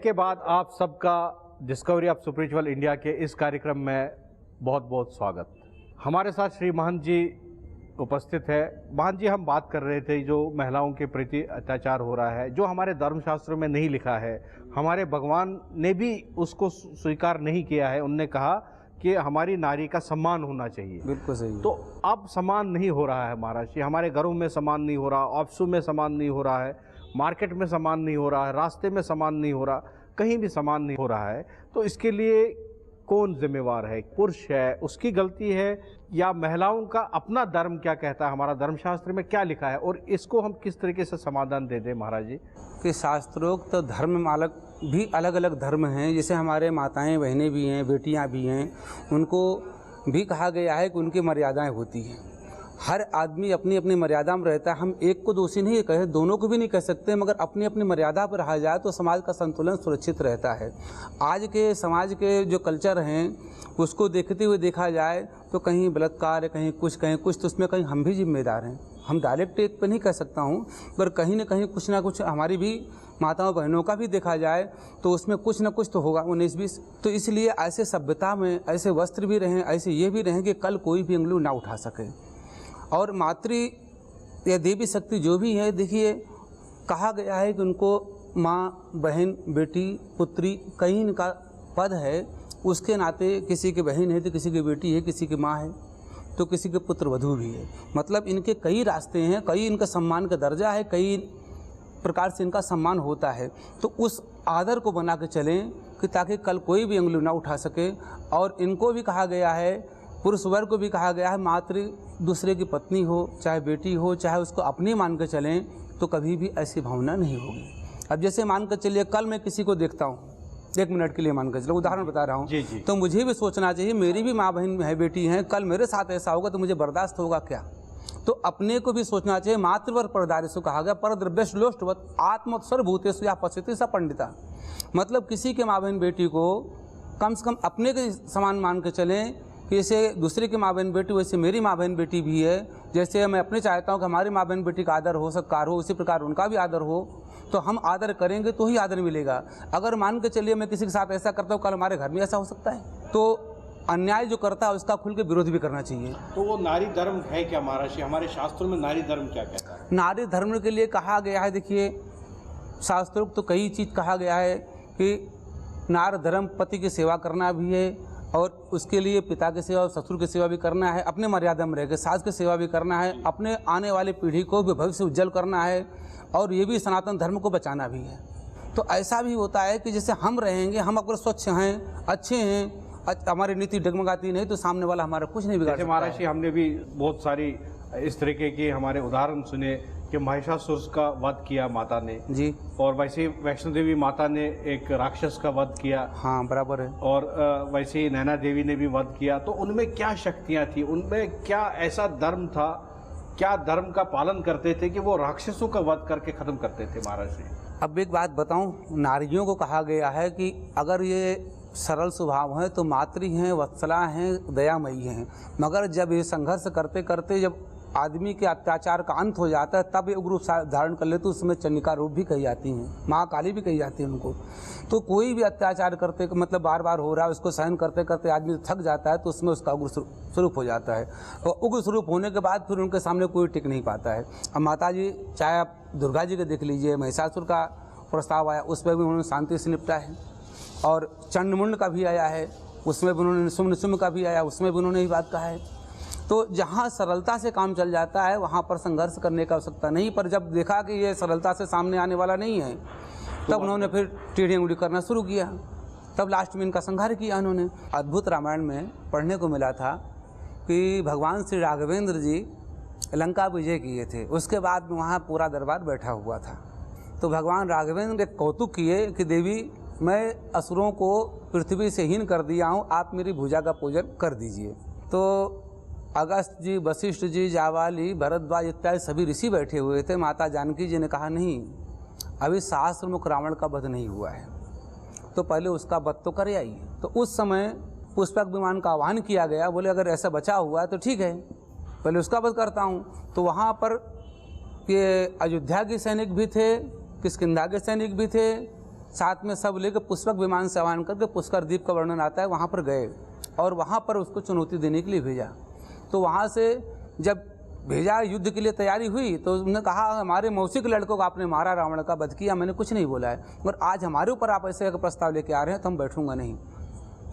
के बाद आप सबका डिस्कवरी ऑफ स्पिरिचुअल इंडिया के इस कार्यक्रम में बहुत बहुत स्वागत। हमारे साथ श्री महंत जी उपस्थित है। महंत जी, हम बात कर रहे थे जो महिलाओं के प्रति अत्याचार हो रहा है, जो हमारे धर्मशास्त्रों में नहीं लिखा है, हमारे भगवान ने भी उसको स्वीकार नहीं किया है। उनने कहा कि हमारी नारी का सम्मान होना चाहिए। बिल्कुल सही। तो अब सम्मान नहीं हो रहा है महाराज जी। हमारे घरों में सम्मान नहीं हो रहा, ऑफिसों में सम्मान नहीं हो रहा है, मार्केट में सम्मान नहीं हो रहा है, रास्ते में सम्मान नहीं हो रहा, कहीं भी सम्मान नहीं हो रहा है। तो इसके लिए कौन जिम्मेवार है? पुरुष है, उसकी गलती है, या महिलाओं का अपना धर्म क्या कहता है, हमारा धर्मशास्त्र में क्या लिखा है, और इसको हम किस तरीके से समाधान दे दें महाराज जी? कि शास्त्रोक्त तो धर्म मालक भी अलग अलग धर्म हैं। जैसे हमारे माताएं बहनें भी हैं, बेटियां भी हैं, उनको भी कहा गया है कि उनकी मर्यादाएं होती हैं। हर आदमी अपनी अपनी मर्यादा में रहता है। हम एक को दोषी नहीं कहे, दोनों को भी नहीं कह सकते, मगर अपनी अपनी मर्यादा पर रहा जाए तो समाज का संतुलन सुरक्षित रहता है। आज के समाज के जो कल्चर हैं उसको देखते हुए देखा जाए तो कहीं बलात्कार, कहीं कुछ तो उसमें कहीं हम भी जिम्मेदार हैं। हम डायरेक्ट एक पे नहीं कह सकता हूँ, पर कहीं ना कहीं कुछ ना कुछ हमारी भी माताओं बहनों का भी देखा जाए तो उसमें कुछ ना कुछ तो होगा 19-20। तो इसलिए ऐसे सभ्यता में ऐसे वस्त्र भी रहें, ऐसे ये भी रहें कि कल कोई भी उंगली ना उठा सके। और मातृ या देवी शक्ति जो भी है, देखिए कहा गया है कि उनको माँ, बहन, बेटी, पुत्री कहीं इनका पद है। उसके नाते किसी की बहन है तो किसी की बेटी है, किसी की माँ है तो किसी के पुत्र वधू भी है। मतलब इनके कई रास्ते हैं, कई इनका सम्मान का दर्जा है, कई प्रकार से इनका सम्मान होता है। तो उस आदर को बना के चलें कि ताकि कल कोई भी उंगली ना उठा सके। और इनको भी कहा गया है, पुरुष वर्ग को भी कहा गया है, मातृ दूसरे की पत्नी हो, चाहे बेटी हो, चाहे उसको अपनी मान कर चलें तो कभी भी ऐसी भावना नहीं होगी। अब जैसे मान कर चलिए, कल मैं किसी को देखता हूँ, 1 मिनट के लिए मान कर चलो, उदाहरण बता रहा हूँ, तो मुझे भी सोचना चाहिए मेरी भी माँ बहन है, बेटी हैं, कल मेरे साथ ऐसा होगा तो मुझे बर्दाश्त होगा क्या? तो अपने को भी सोचना चाहिए। मातृवर परदारिसु कहा गया, पर द्रव्यश्लोष्टवत आत्मोत्सर्भूतेषु या पश्यति स पंडिता। मतलब किसी के माँ बहन बेटी को कम से कम अपने के समान मान के चलें कि जैसे दूसरे की माँ बहन बेटी वैसे मेरी माँ बहन बेटी भी है। जैसे मैं अपने चाहता हूँ कि हमारी माँ बहन बेटी का आदर हो, सत्कार हो, उसी प्रकार उनका भी आदर हो। तो हम आदर करेंगे तो ही आदर मिलेगा। अगर मान के चलिए मैं किसी के साथ ऐसा करता हूँ, कल हमारे घर में ऐसा हो सकता है। तो अन्याय जो करता है उसका खुल के विरोध भी करना चाहिए। तो वो नारी धर्म है क्या महाराज जी? हमारे शास्त्रों में नारी धर्म क्या कहता है? नारी धर्म के लिए कहा गया है, देखिए शास्त्रों तो कई चीज़ कहा गया है कि नार धर्म पति की सेवा करना भी है, और उसके लिए पिता की सेवा और ससुर की सेवा भी करना है, अपने मर्यादा में रहकर सास की सेवा भी करना है, अपने आने वाली पीढ़ी को भी भविष्य उज्जवल करना है, और ये भी सनातन धर्म को बचाना भी है। तो ऐसा भी होता है कि जैसे हम रहेंगे, हम अगर स्वच्छ हैं, अच्छे हैं, हमारी नीति डगमगाती नहीं तो सामने वाला हमारा कुछ नहीं बिगाड़ सकता। महाराज जी, हमने भी बहुत सारी इस तरीके की हमारे उदाहरण सुने कि महिषासुर का वध किया माता ने जी, और वैसे ही वैष्णो देवी माता ने एक राक्षस का वध किया। हाँ, बराबर है। और वैसे ही नैना देवी ने भी वध किया। तो उनमें क्या शक्तियाँ थी, उनमें क्या ऐसा धर्म था, क्या धर्म का पालन करते थे कि वो राक्षसों का वध करके खत्म करते थे महाराज जी? अब एक बात बताऊं, नारियों को कहा गया है कि अगर ये सरल स्वभाव हैं तो मातृ हैं, वत्सला हैं, दयामयी हैं, मगर जब ये संघर्ष करते करते जब आदमी के अत्याचार का अंत हो जाता है तब ये उग्र रूप धारण कर लेते, तो उसमें चंडिका रूप भी कही जाती हैं, माँ काली भी कही जाती है उनको। तो कोई भी अत्याचार करते मतलब बार बार हो रहा है, उसको सहन करते करते आदमी थक जाता है तो उसमें उसका उग्र स्वरूप हो जाता है। और उग्र स्वरूप होने के बाद फिर उनके सामने कोई टिक नहीं पाता है। अब माता जी, चाहे आप दुर्गा जी के देख लीजिए, महिषासुर का प्रस्ताव आया उस पर भी उन्होंने शांति से निपटा है, और चंडमुंड का भी आया है उसमें भी उन्होंने, निशुम्भ का भी आया उसमें भी उन्होंने ही बात कहा है। तो जहाँ सरलता से काम चल जाता है वहाँ पर संघर्ष करने का आवश्यकता नहीं, पर जब देखा कि ये सरलता से सामने आने वाला नहीं है तब उन्होंने फिर टेढ़ी उंगली करना शुरू किया। तब लास्ट में इनका संहार किया उन्होंने। अद्भुत रामायण में पढ़ने को मिला था कि भगवान श्री राघवेंद्र जी लंका विजय किए थे, उसके बाद वहाँ पूरा दरबार बैठा हुआ था। तो भगवान राघवेंद्र एक कौतुक किए कि देवी, मैं असुरों को पृथ्वी से हीन कर दिया हूँ, आप मेरी भुजा का पूजन कर दीजिए। तो अगस्त जी, वशिष्ठ जी, जावाली, भरद्वाज इत्यादि सभी ऋषि बैठे हुए थे। माता जानकी जी ने कहा, नहीं, अभी सहस्त्रमुख रावण का वध नहीं हुआ है, तो पहले उसका वध तो कर आइए। तो उस समय पुष्पक विमान का आह्वान किया गया। बोले अगर ऐसा बचा हुआ है तो ठीक है, पहले उसका वध करता हूँ। तो वहाँ पर ये अयोध्या के सैनिक भी थे, किष्किंधा के सैनिक भी थे, साथ में सब लेकर पुष्पक विमान से आह्वान करके पुष्कर द्वीप का वर्णन आता है, वहाँ पर गए और वहाँ पर उसको चुनौती देने के लिए भेजा। तो वहाँ से जब भेजा, युद्ध के लिए तैयारी हुई, तो उन्होंने कहा हमारे मौसी के लड़कों को आपने मारा, रावण का वध किया, मैंने कुछ नहीं बोला है, मगर आज हमारे ऊपर आप ऐसे एक प्रस्ताव लेके आ रहे हैं तो हम बैठूंगा नहीं।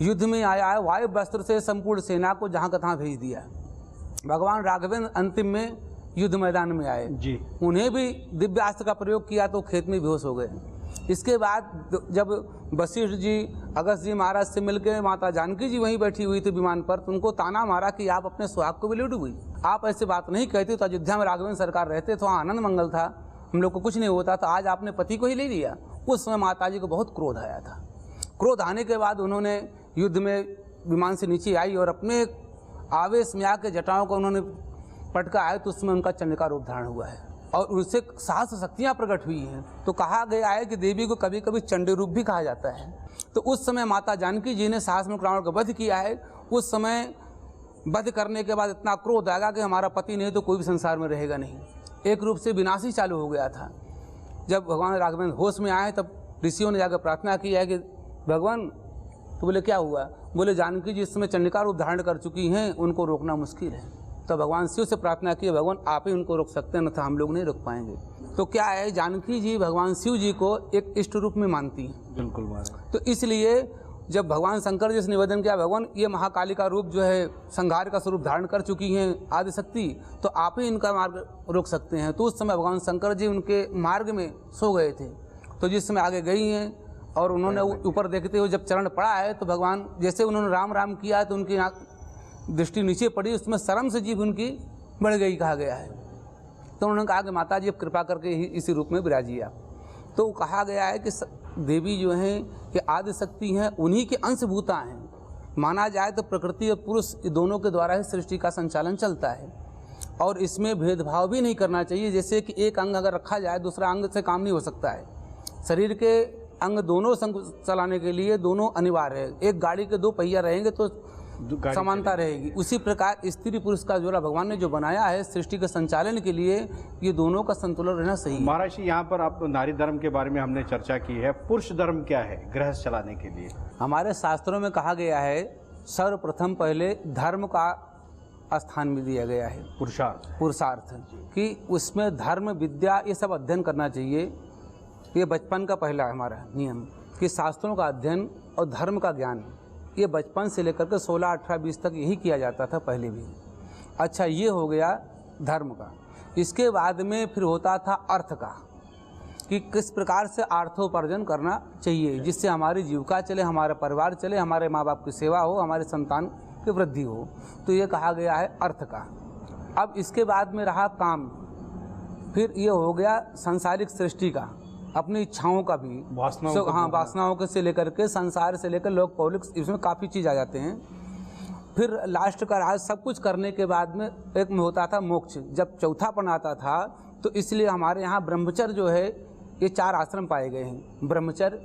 युद्ध में आया है, वायु वस्त्र से संपूर्ण सेना को जहाँ का तहाँ भेज दिया। भगवान राघवेंद्र अंतिम में युद्ध मैदान में आए जी, उन्हें भी दिव्यास्त्र का प्रयोग किया तो खेत में बेहोश हो गए। इसके बाद जब वशिष्ठ जी अगस्त जी महाराज से मिलकर माता जानकी जी वहीं बैठी हुई थी विमान पर, तो उनको ताना मारा कि आप अपने सुहाग को भी लूट गई, आप ऐसे बात नहीं कहते तो अयोध्या में राघवेंद्र सरकार रहते तो आनंद मंगल था, हम लोग को कुछ नहीं होता, तो आज आपने पति को ही ले लिया। उस समय माता जी को बहुत क्रोध आया था। क्रोध आने के बाद उन्होंने युद्ध में विमान से नीचे आई और अपने आवेश में आके जटाओं को उन्होंने पटका है, तो उसमें उनका चंडिका रूप धारण हुआ है और उनसे साहस शक्तियाँ प्रकट हुई हैं। तो कहा गया है कि देवी को कभी कभी चंडी रूप भी कहा जाता है। तो उस समय माता जानकी जी ने सहस्त्र रावण का वध किया है। उस समय वध करने के बाद इतना क्रोध आएगा कि हमारा पति नहीं तो कोई भी संसार में रहेगा नहीं, एक रूप से विनाश चालू हो गया था। जब भगवान राघवेंद्र होश में आए तब ऋषियों ने जाकर प्रार्थना की है कि भगवान, तो बोले क्या हुआ? बोले जानकी जी इस समय चंडिका रूप धारण कर चुकी हैं, उनको रोकना मुश्किल है। तो भगवान शिव से प्रार्थना की, भगवान आप ही उनको रोक सकते हैं, न तो हम लोग नहीं रोक पाएंगे। तो क्या है, जानकी जी भगवान शिव जी को एक इष्ट रूप में मानती हैं। बिल्कुल महाराज। तो इसलिए जब भगवान शंकर जी से निवेदन किया, भगवान ये महाकाली का रूप जो है संहार का स्वरूप धारण कर चुकी हैं आदिशक्ति, तो आप ही इनका मार्ग रोक सकते हैं। तो उस समय भगवान शंकर जी उनके मार्ग में सो गए थे। तो जिस समय आगे गई हैं और उन्होंने ऊपर देखते हुए जब चरण पड़ा है, तो भगवान जैसे उन्होंने राम राम किया तो उनकी दृष्टि नीचे पड़ी, उसमें शर्म से जीभ उनकी बढ़ गई कहा गया है। तो उन्होंने कहा कि माता जी अब कृपा करके ही इसी रूप में विराजिए आप। तो कहा गया है कि देवी जो हैं ये आदि शक्ति हैं, उन्हीं के अंशभूता हैं। माना जाए तो प्रकृति और पुरुष दोनों के द्वारा ही सृष्टि का संचालन चलता है और इसमें भेदभाव भी नहीं करना चाहिए। जैसे कि एक अंग अगर रखा जाए दूसरा अंग से काम नहीं हो सकता है। शरीर के अंग दोनों संग चलाने के लिए दोनों अनिवार्य है। एक गाड़ी के दो पहिया रहेंगे तो समानता रहेगी। उसी प्रकार स्त्री पुरुष का जोड़ा भगवान ने जो बनाया है सृष्टि के संचालन के लिए, ये दोनों का संतुलन रहना सही है। महाराज जी, यहाँ पर आप नारी धर्म के बारे में हमने चर्चा की है, पुरुष धर्म क्या है गृहस्थ चलाने के लिए? हमारे शास्त्रों में कहा गया है सर्वप्रथम पहले धर्म का स्थान में दिया गया है, पुरुषार्थ कि उसमें धर्म विद्या ये सब अध्ययन करना चाहिए। ये बचपन का पहला हमारा नियम कि शास्त्रों का अध्ययन और धर्म का ज्ञान ये बचपन से लेकर के 16, 18, 20 तक यही किया जाता था पहले भी। अच्छा, ये हो गया धर्म का। इसके बाद में फिर होता था अर्थ का कि किस प्रकार से अर्थोपार्जन करना चाहिए जिससे हमारी जीविका चले, हमारा परिवार चले, हमारे माँ बाप की सेवा हो, हमारे संतान की वृद्धि हो। तो ये कहा गया है अर्थ का। अब इसके बाद में रहा काम, फिर ये हो गया सांसारिक सृष्टि का, अपनी इच्छाओं का भी, वासनाओं के से लेकर के संसार से लेकर लोक पौलिक, इसमें काफ़ी चीज़ आ जाते हैं। फिर लास्ट का राज सब कुछ करने के बाद में एक में होता था मोक्ष। जब चौथापन आता था तो इसलिए हमारे यहाँ ब्रह्मचर्य जो है ये 4 आश्रम पाए गए हैं। ब्रह्मचर्य,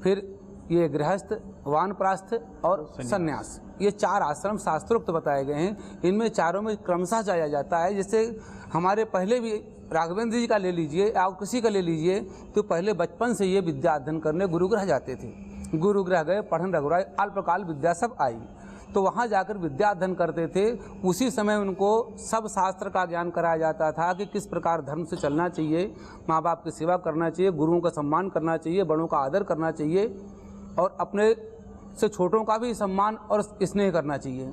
फिर ये गृहस्थ, वानप्रस्थ और सन्यास, ये 4 आश्रम शास्त्रोक्त बताए गए हैं। इनमें चारों में क्रमशः जाया जाता है। जैसे हमारे पहले भी राघवेंद्र जी का ले लीजिए या किसी का ले लीजिए, तो पहले बचपन से ये विद्या अध्ययन करने गुरुगृह जाते थे। गुरुगृह गए, पढ़न रघुराई, अल्पकाल विद्या सब आई, तो वहाँ जाकर विद्या अध्ययन करते थे। उसी समय उनको सब शास्त्र का ज्ञान कराया जाता था कि किस प्रकार धर्म से चलना चाहिए, माँ बाप की सेवा करना चाहिए, गुरुओं का सम्मान करना चाहिए, बड़ों का आदर करना चाहिए और अपने से छोटों का भी सम्मान और स्नेह करना चाहिए।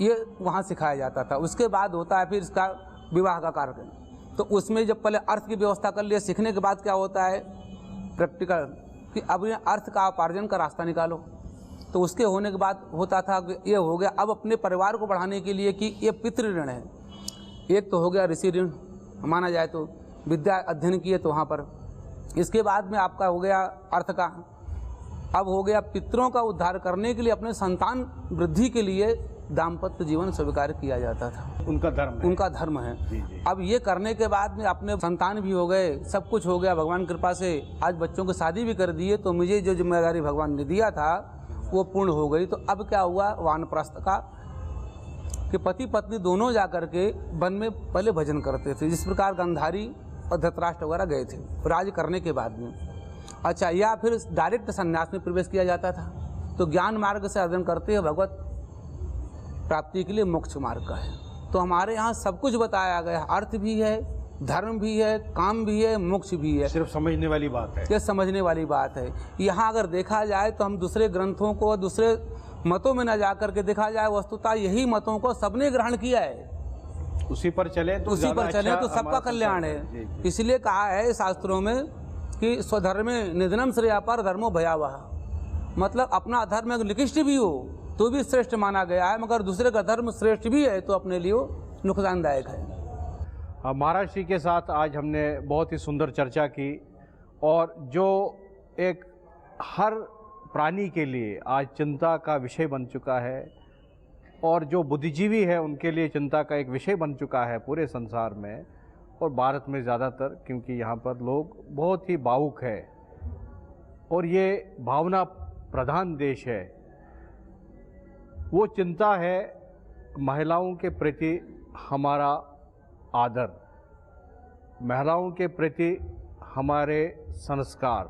ये वहाँ सिखाया जाता था। उसके बाद होता है फिर इसका विवाह का कार्यक्रम। तो उसमें जब पहले अर्थ की व्यवस्था कर लिया, सीखने के बाद क्या होता है प्रैक्टिकल कि अब ये अर्थ का उपार्जन का रास्ता निकालो। तो उसके होने के बाद होता था कि ये हो गया अब अपने परिवार को बढ़ाने के लिए कि ये पितृ ऋण है। एक तो हो गया ऋषि ऋण, माना जाए तो विद्या अध्ययन किए तो वहाँ पर। इसके बाद में आपका हो गया अर्थ का। अब हो गया पितरों का उद्धार करने के लिए, अपने संतान वृद्धि के लिए दाम्पत्य जीवन स्वीकार किया जाता था। उनका धर्म है। जी। अब ये करने के बाद में अपने संतान भी हो गए, सब कुछ हो गया भगवान कृपा से। आज बच्चों की शादी भी कर दिए, तो मुझे जो जिम्मेदारी भगवान ने दिया था वो पूर्ण हो गई। तो अब क्या हुआ वानप्रस्थ का कि पति पत्नी दोनों जाकर के वन में पहले भजन करते थे, जिस प्रकार गांधारी और धृतराष्ट्र वगैरह गए थे राज करने के बाद में। अच्छा, या फिर डायरेक्ट संन्यास में प्रवेश किया जाता था। तो ज्ञान मार्ग से अर्जन करते हैं भगवत प्राप्ति के लिए मोक्ष मार्ग का है। तो हमारे यहाँ सब कुछ बताया गया, अर्थ भी है, धर्म भी है, काम भी है, मोक्ष भी है। सिर्फ समझने वाली बात है, ये समझने वाली बात है। यहाँ अगर देखा जाए तो हम दूसरे ग्रंथों को, दूसरे मतों में न जा कर के देखा जाए, वस्तुतः यही मतों को सबने ग्रहण किया है। उसी पर चले तो उसी पर चले तो सबका कल्याण है। इसलिए कहा है शास्त्रों में कि स्वधर्मे निधनम श्रेया पर धर्मो भयावह, मतलब अपना धर्म अगर निकृष्ट भी हो तो भी श्रेष्ठ माना गया है, मगर दूसरे का धर्म श्रेष्ठ भी है तो अपने लिए नुकसानदायक है। महाराज जी के साथ आज हमने बहुत ही सुंदर चर्चा की, और जो एक हर प्राणी के लिए आज चिंता का विषय बन चुका है, और जो बुद्धिजीवी है उनके लिए चिंता का एक विषय बन चुका है पूरे संसार में और भारत में ज़्यादातर, क्योंकि यहाँ पर लोग बहुत ही भावुक है और ये भावना प्रधान देश है। वो चिंता है महिलाओं के प्रति हमारा आदर, महिलाओं के प्रति हमारे संस्कार,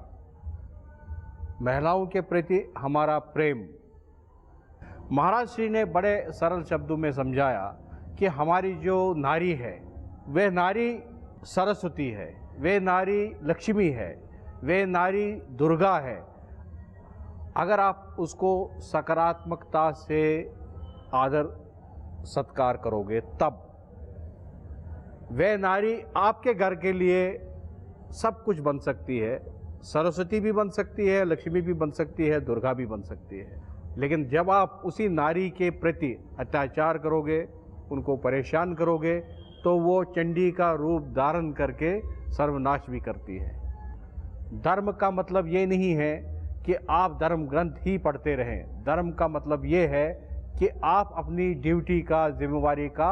महिलाओं के प्रति हमारा प्रेम। महाराज श्री ने बड़े सरल शब्दों में समझाया कि हमारी जो नारी है वह नारी सरस्वती है, वे नारी लक्ष्मी है, वे नारी दुर्गा है। अगर आप उसको सकारात्मकता से आदर सत्कार करोगे तब वह नारी आपके घर के लिए सब कुछ बन सकती है। सरस्वती भी बन सकती है, लक्ष्मी भी बन सकती है, दुर्गा भी बन सकती है। लेकिन जब आप उसी नारी के प्रति अत्याचार करोगे, उनको परेशान करोगे, तो वो चंडी का रूप धारण करके सर्वनाश भी करती है। धर्म का मतलब ये नहीं है कि आप धर्म ग्रंथ ही पढ़ते रहें। धर्म का मतलब ये है कि आप अपनी ड्यूटी का, जिम्मेवारी का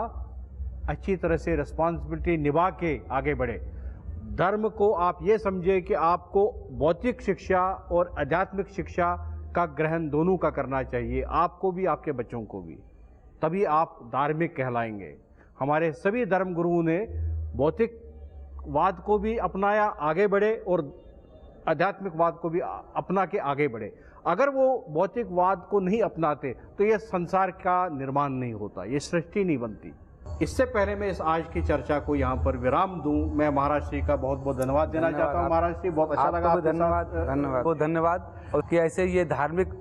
अच्छी तरह से रिस्पॉन्सिबिलिटी निभा के आगे बढ़े। धर्म को आप ये समझे कि आपको भौतिक शिक्षा और आध्यात्मिक शिक्षा का ग्रहण दोनों का करना चाहिए, आपको भी आपके बच्चों को भी, तभी आप धार्मिक कहलाएंगे। हमारे सभी धर्म गुरुओं ने भौतिकवाद को भी अपनाया, आगे बढ़े, और आध्यात्मिकवाद को भी अपना के आगे बढ़े। अगर वो भौतिकवाद को नहीं अपनाते तो ये संसार का निर्माण नहीं होता, ये सृष्टि नहीं बनती। इससे पहले मैं इस आज की चर्चा को यहाँ पर विराम दूं, मैं महाराज श्री का बहुत बहुत धन्यवाद देना चाहता हूँ। महाराज श्री, बहुत अच्छा लगा। धन्यवाद। और कि ऐसे ये धार्मिक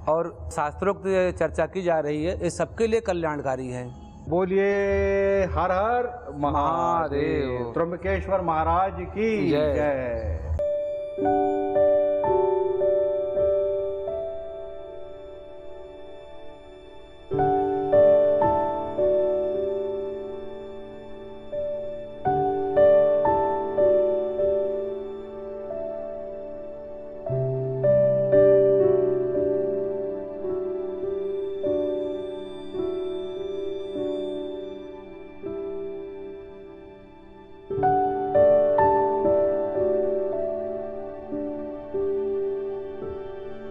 और शास्त्रोक्त चर्चा की जा रही है, ये सबके लिए कल्याणकारी है। बोलिए हर हर महादेव। त्र्यंबकेश्वर महाराज की जय।